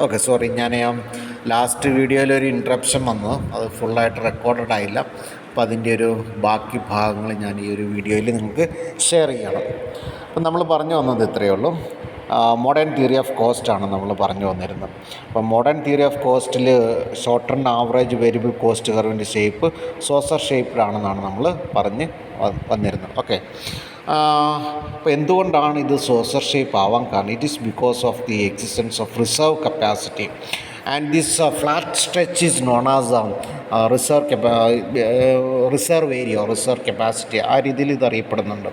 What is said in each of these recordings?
Okay sorry, ഞാൻ last വീഡിയോയിലൊരു interruption വന്നു, അത് ഫുള്ളായിട്ട് റെക്കോർഡഡ് ആയില്ല. അപ്പോൾ അതിൻ്റെ ഒരു ബാക്കി ഭാഗങ്ങൾ ഞാൻ ഈ ഒരു വീഡിയോയിൽ നിങ്ങൾക്ക് ഷെയർ ചെയ്യണം. അപ്പം നമ്മൾ പറഞ്ഞു വന്നത് ഇത്രയേ ഉള്ളൂ. മോഡേൺ തിയറി ഓഫ് കോസ്റ്റാണ് നമ്മൾ പറഞ്ഞു വന്നിരുന്നത്. അപ്പം മോഡേൺ തിയറി ഓഫ് കോസ്റ്റിൽ short run average variable cost കർവിൻ്റെ ഷേപ്പ് സോസർ ഷേപ്പ്ഡാണെന്നാണ് നമ്മൾ പറഞ്ഞ് വന്നിരുന്നത്. ഓക്കെ, അപ്പോൾ എന്തുകൊണ്ടാണ് ഇത് സോസർ ഷേപ്പ് ആവാൻ കാരണം? It is because of the existence of reserve capacity and this flat stretch is known as reserve area, reserve capacity, ആ രീതിയിൽ ഇത് അറിയപ്പെടുന്നുണ്ട്.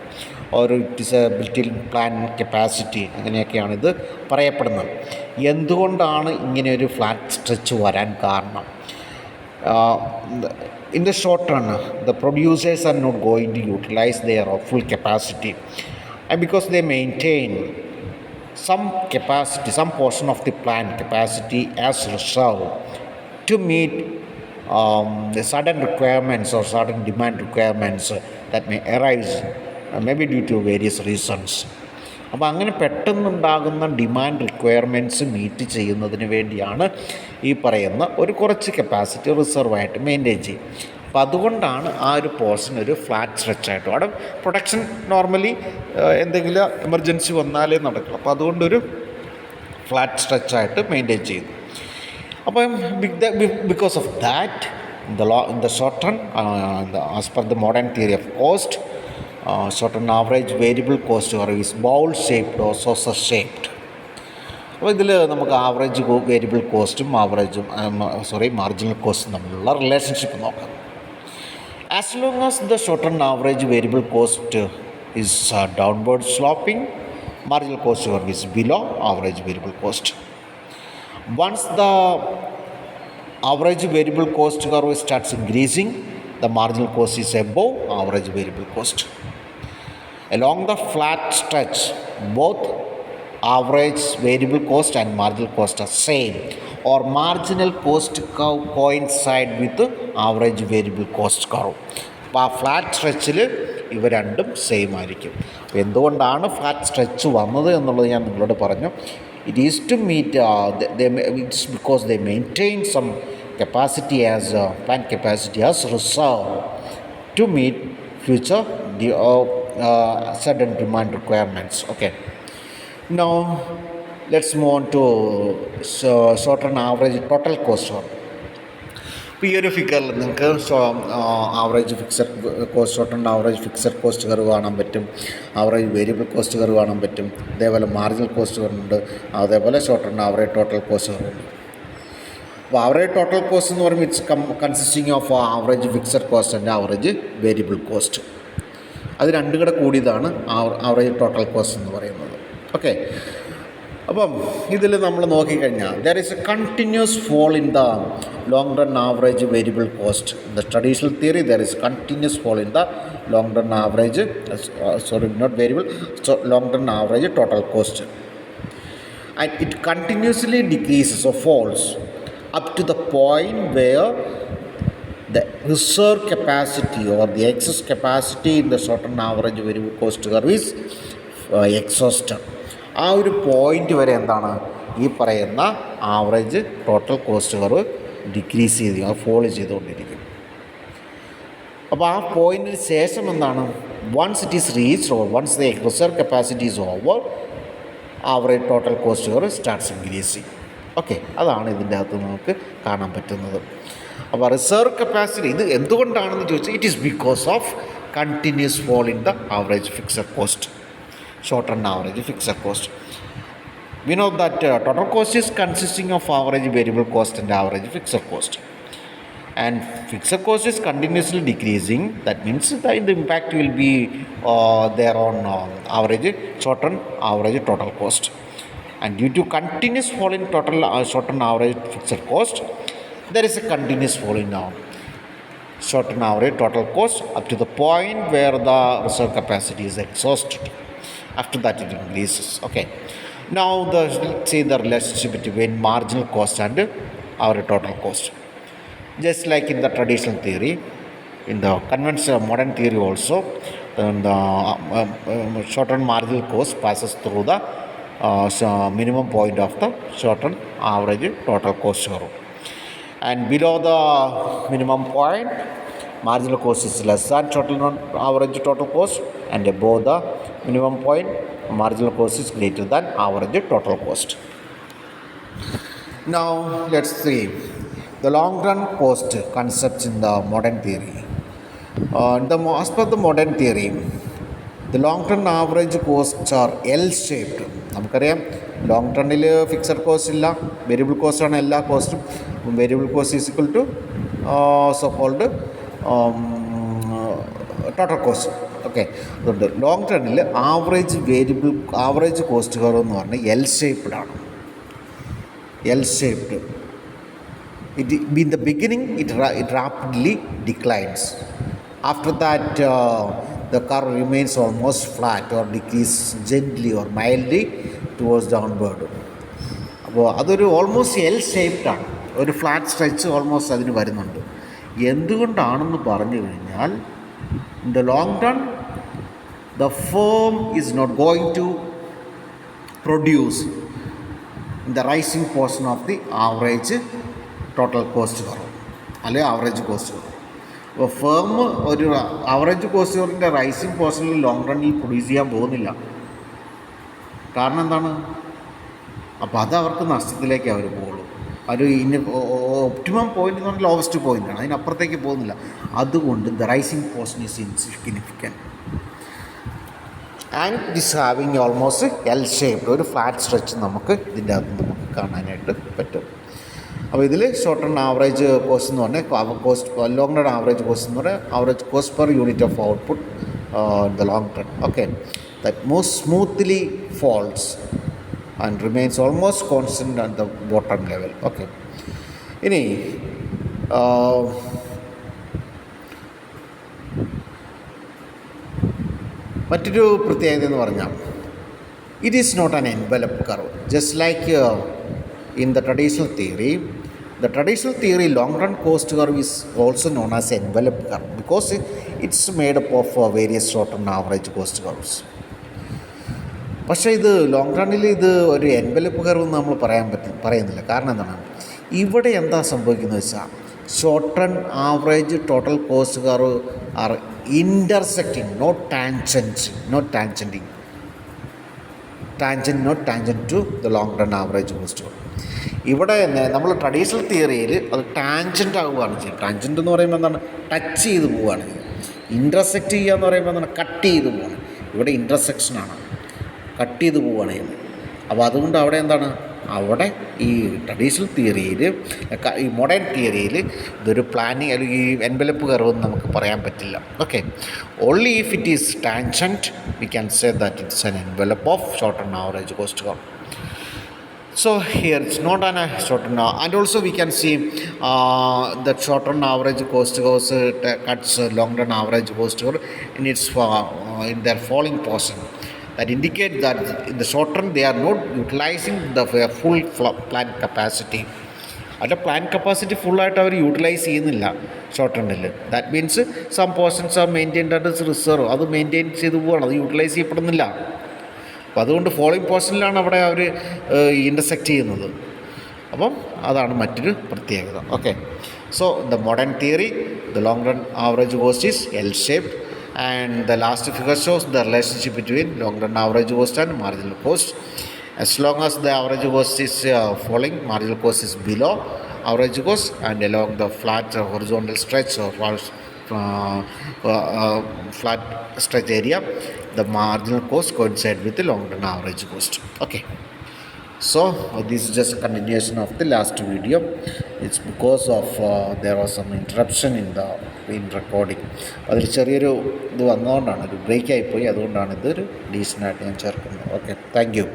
ഒരു it is A built in plan capacity, അങ്ങനെയൊക്കെയാണ് ഇത് പറയപ്പെടുന്നത്. എന്തുകൊണ്ടാണ് ഇങ്ങനെ ഒരു ഫ്ലാറ്റ് സ്ട്രെച്ച് വരാൻ കാരണം? In the short run, the producers are not going to utilize their full capacity, and because they maintain some capacity, some portion of the plant capacity as reserve to meet the sudden requirements or sudden demand requirements that may arise, maybe due to various reasons. അപ്പോൾ അങ്ങനെ പെട്ടെന്നുണ്ടാകുന്ന demand requirements meet ചെയ്യുന്നതിന് വേണ്ടിയാണ് ഈ പറയുന്ന ഒരു കുറച്ച് capacity റിസർവായിട്ട് maintain ചെയ്യും. അപ്പോൾ അതുകൊണ്ടാണ് ആ ഒരു പോർഷൻ ഒരു ഫ്ലാറ്റ് സ്ട്രെച്ചായിട്ട്, അവിടെ പ്രൊഡക്ഷൻ നോർമലി എന്തെങ്കിലും എമർജൻസി വന്നാലേ നടക്കും. അപ്പോൾ അതുകൊണ്ടൊരു ഫ്ലാറ്റ് സ്ട്രെച്ചായിട്ട് മെയിൻറ്റെയിൻ ചെയ്യുന്നു. അപ്പം because of that in the short run, as per the modern theory of cost, certain average variable cost curve is bowl shaped or saucer shaped. അപ്പോൾ ഇതിൽ നമുക്ക് ആവറേജ് വേരിയബിൾ കോസ്റ്റും മാർജിനൽ കോസ്റ്റും തമ്മിലുള്ള റിലേഷൻഷിപ്പ് നോക്കാം. As long as the shorten average variable cost is downward sloping, marginal cost curve is below average variable cost. Once the average variable cost curve starts increasing, the marginal cost is above average variable cost. Along the flat stretch, both average variable cost and marginal cost are same, or marginal cost curve coincide with average variable cost curve. അപ്പോൾ ആ flat സ്ട്രെച്ചിൽ ഇവ രണ്ടും same ആയിരിക്കും. അപ്പോൾ എന്തുകൊണ്ടാണ് flat stretch വന്നത് എന്നുള്ളത് ഞാൻ നിങ്ങളോട് പറഞ്ഞു. It is to meet its because they maintain some capacity as plant capacity as reserve to meet future sudden demand requirements. Okay, now let's move on to short-run average total cost. ഇപ്പോൾ ഈ ഒരു ഫിഗറിൽ നിങ്ങൾക്ക് average fixed cost, short average fixed cost curve കാണാൻ പറ്റും, average variable cost curve കാണാൻ പറ്റും, അതേപോലെ മാർജിനൽ കോസ്റ്റ് കർവ് ഉണ്ട്, അതേപോലെ short average total cost curve ഉണ്ട്. അപ്പോൾ ആവറേജ് ടോട്ടൽ കോസ്റ്റ് എന്ന് പറയുമ്പോൾ it's consisting of average fixed cost and average variable cost. അത് രണ്ടും കൂടെ കൂടിയതാണ് ആവറേജ് ടോട്ടൽ കോസ്റ്റ് എന്ന് പറയുന്നത്. ഓക്കെ, അപ്പം ഇതിൽ നമ്മൾ നോക്കിക്കഴിഞ്ഞാൽ there is a continuous fall in the long run average variable cost. In the traditional theory there is continuous fall in the long run average not variable, long run average total cost, and it continuously decreases or falls up to the point where the reserve capacity or the excess capacity in the short-run average variable cost curve is exhausted. ആ ഒരു point വരെ എന്താണ് ഈ പറയുന്ന average total cost curve decrease ചെയ്ത് fall ചെയ്തുകൊണ്ടിരിക്കും. അപ്പോൾ ആ പോയിൻറ്റിന് ശേഷം എന്താണ്, once it is reached or once the reserve capacity is over, average total cost curve starts increasing. Okay, അതാണ് ഇതിൻ്റെ അകത്ത് നമുക്ക് കാണാൻ പറ്റുന്നത്. അപ്പോൾ റിസർവ് കപ്പാസിറ്റി ഇത് എന്തുകൊണ്ടാണെന്ന് ചോദിച്ചാൽ it is because of continuous fall in the average fixed cost, short run average fixed cost. We know that total cost is consisting of average variable cost and average fixed cost, and fixed cost is continuously decreasing. That means the impact will be there on average short-run average total cost. And due to continuous fall in total short-run average fixed cost, there is a continuous fall in short-run average total cost up to the point where the reserve capacity is exhausted. After that it increases. Okay, now let's see the relationship between marginal cost and average total cost. Just like in the traditional theory, in the conventional modern theory also, the short-run marginal cost passes through the minimum point of the short-term average total cost curve. And below the minimum point, marginal cost is less than average total cost, and above the minimum point, marginal cost is greater than average total cost. Now let's see the long run cost concepts in the modern theory. As per the modern theory, the long term average costs are L shaped. നമുക്കറിയാം long ടേണിൽ fixed cost ഇല്ല, variable കോസ്റ്റാണ് എല്ലാ കോസ്റ്റും. Variable cost is equal to so called total cost. Okay, അതുകൊണ്ട് long ടേണിൽ average cost curve എന്ന് പറഞ്ഞാൽ എൽ ഷേപ്ഡ് ആണ്. L shaped. In the beginning, it rapidly declines. After that, the curve remains almost flat or decreases gently or mildly towards downward. അപ്പോൾ അതൊരു almost L ഷേപ്ഡാണ്, ഒരു flat stretch almost അതിന് വരുന്നുണ്ട്. എന്തുകൊണ്ടാണെന്ന് പറഞ്ഞു കഴിഞ്ഞാൽ, in the long run the firm is not going to produce in the rising portion of the average total cost curve അല്ലെങ്കിൽ average cost curve. അപ്പോൾ ഫേം ഒരു ആവറേജ് കോസ്റ്റ് കർവിൻ്റെ റൈസിങ് പോർഷനിൽ long റണ്ണിൽ produce ചെയ്യാൻ പോകുന്നില്ല. കാരണം എന്താണ്? അപ്പോൾ അത് അവർക്ക് നഷ്ടത്തിലേക്ക് അവർ പോകുള്ളൂ. ഒരു ഒപ്റ്റിമം പോയിന്റ് എന്ന് പറഞ്ഞാൽ ലോവസ്റ്റ് പോയിൻ്റാണ്, അതിനപ്പുറത്തേക്ക് പോകുന്നില്ല. അതുകൊണ്ട് the rising portion is insignificant and this having almost L shaped, ഒരു ഫ്ലാറ്റ് സ്ട്രെച്ച് നമുക്ക് ഇതിൻ്റെ അകത്ത് നമുക്ക് കാണാനായിട്ട് പറ്റും. അപ്പോൾ ഇതിൽ ഷോർട്ട് റൺ ആവറേജ് കോസ്റ്റ് എന്ന് പറഞ്ഞാൽ ലോങ് റൺ ആവറേജ് കോസ്റ്റ് എന്ന് പറഞ്ഞാൽ average cost per unit of output in the long run. Okay, that most smoothly falls and remains almost constant at the bottom level. Okay, ഇനി മറ്റൊരു പ്രത്യേകത എന്ന് പറഞ്ഞാൽ, it is not an envelope curve just like in the traditional theory. The traditional theory long run cost curve is also known as envelope curve because it's made up of various short run average cost curves. പക്ഷേ ഇത് long റണ്ണിൽ ഇത് ഒരു envelope curve എന്ന് നമ്മൾ പറയുന്നില്ല. കാരണം എന്താണ്? ഇവിടെ എന്താ സംഭവിക്കുന്നത് വെച്ചാൽ, short run average total cost curve are intersecting, not tangent to the long run average cost curve. ഇവിടെ നമ്മൾ ട്രഡീഷണൽ തിയറിയിൽ അത് ടാൻജൻ്റ് ആവുകയാണ് ചെയ്യുന്നത്. ടാൻജൻ്റ് എന്ന് പറയുമ്പോൾ എന്താണ്? ടച്ച് ചെയ്ത് പോവുകയാണ് ചെയ്യുന്നത്. ഇൻ്റർസെക്റ്റ് ചെയ്യുക എന്ന് പറയുമ്പോൾ എന്താണ്? കട്ട് ചെയ്ത് പോവുകയാണ്. ഇവിടെ ഇൻ്റർസെക്ഷനാണ്, കട്ട് ചെയ്ത് പോവുകയാണ് ചെയ്യുന്നത്. അപ്പോൾ അതുകൊണ്ട് അവിടെ എന്താണ്? അവിടെ ഈ ട്രഡീഷണൽ തിയറിയിൽ, ഈ മോഡേൺ തിയറിയിൽ ഇതൊരു പ്ലാനിങ് അല്ലെങ്കിൽ ഈ എൻവലപ്പ് കർവ് എന്ന് നമുക്ക് പറയാൻ പറ്റില്ല. Okay, only if it is tangent we can say that it's an envelope of short run average cost curve. So here it's not an short run, and also we can see that short run average cost curve cuts long run average cost curve in its in their falling portion. That indicate that in the short run they are not utilizing the full plant capacity. At a plant capacity full ആയിട്ട് അവർ utilise ചെയ്യുന്നില്ല short റണ്ണിൽ. That means some portions are maintained as reserve, അത് maintain ചെയ്ത് പോവുകയാണ്, അത് utilise ചെയ്യപ്പെടുന്നില്ല. അപ്പോൾ അതുകൊണ്ട് ഫോളോയിങ് പോർഷനിലാണ് അവിടെ അവർ ഇൻ്റർസെക്റ്റ് ചെയ്യുന്നത്. അപ്പം അതാണ് മറ്റൊരു പ്രത്യേകത. Okay, so the modern theory the long run average cost is L shaped, and the last figure shows the relationship between long run average cost and marginal cost. As long as the average cost is falling, marginal cost is below average cost, and along the flat horizontal stretch or flat stretch area, the marginal cost coincide with the long run average cost. Okay, so this is just a continuation of the last video. It's because of there was some interruption in recording. അതിൽ ചെറിയൊരു ഇത് വന്നതുകൊണ്ടാണ്, ഒരു break ആയിപ്പോയി. അതുകൊണ്ടാണ് ഇതൊരു ഡീസൻ്റായിട്ട് ഞാൻ ചേർക്കുന്നത്. Okay, thank you.